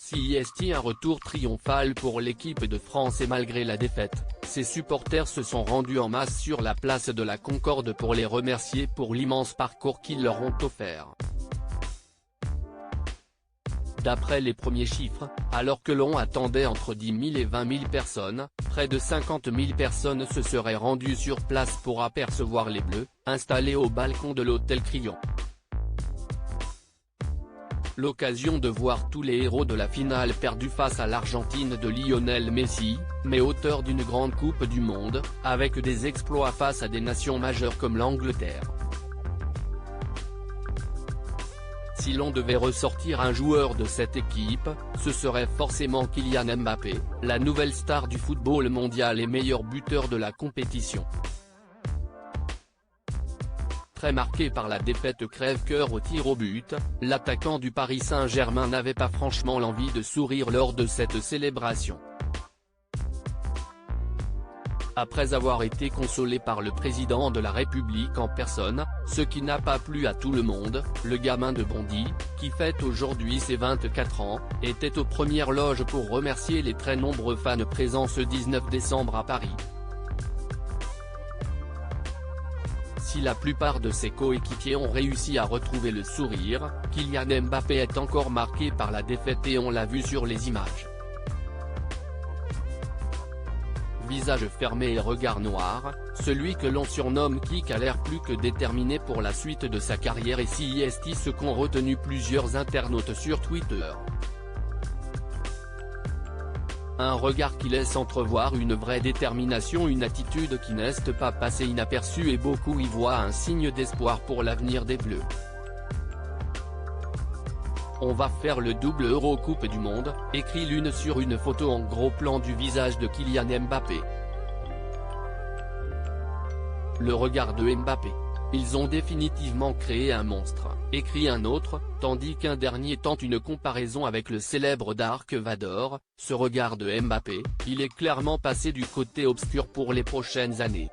CIST. Un retour triomphal pour l'équipe de France et malgré la défaite, ses supporters se sont rendus en masse sur la place de la Concorde pour les remercier pour l'immense parcours qu'ils leur ont offert. D'après les premiers chiffres, alors que l'on attendait entre 10 000 et 20 000 personnes, près de 50 000 personnes se seraient rendues sur place pour apercevoir les Bleus, installés au balcon de l'hôtel Crillon. L'occasion de voir tous les héros de la finale perdue face à l'Argentine de Lionel Messi, mais auteur d'une grande coupe du monde, avec des exploits face à des nations majeures comme l'Angleterre. Si l'on devait ressortir un joueur de cette équipe, ce serait forcément Kylian Mbappé, la nouvelle star du football mondial et meilleur buteur de la compétition. Très marqué par la défaite crève-cœur au tir au but, l'attaquant du Paris Saint-Germain n'avait pas franchement l'envie de sourire lors de cette célébration. Après avoir été consolé par le président de la République en personne, ce qui n'a pas plu à tout le monde, le gamin de Bondy, qui fête aujourd'hui ses 24 ans, était aux premières loges pour remercier les très nombreux fans présents ce 19 décembre à Paris. Si la plupart de ses coéquipiers ont réussi à retrouver le sourire, Kylian Mbappé est encore marqué par la défaite et on l'a vu sur les images. Visage fermé et regard noir, celui que l'on surnomme Kik a l'air plus que déterminé pour la suite de sa carrière et CIST, ce qu'ont retenu plusieurs internautes sur Twitter. Un regard qui laisse entrevoir une vraie détermination, une attitude qui n'est pas passée inaperçue et beaucoup y voient un signe d'espoir pour l'avenir des Bleus. On va faire le double Euro Coupe du Monde, écrit l'une sur une photo en gros plan du visage de Kylian Mbappé. Le regard de Mbappé. Ils ont définitivement créé un monstre, écrit un autre, tandis qu'un dernier tente une comparaison avec le célèbre Dark Vador. Ce regard de Mbappé, il est clairement passé du côté obscur pour les prochaines années.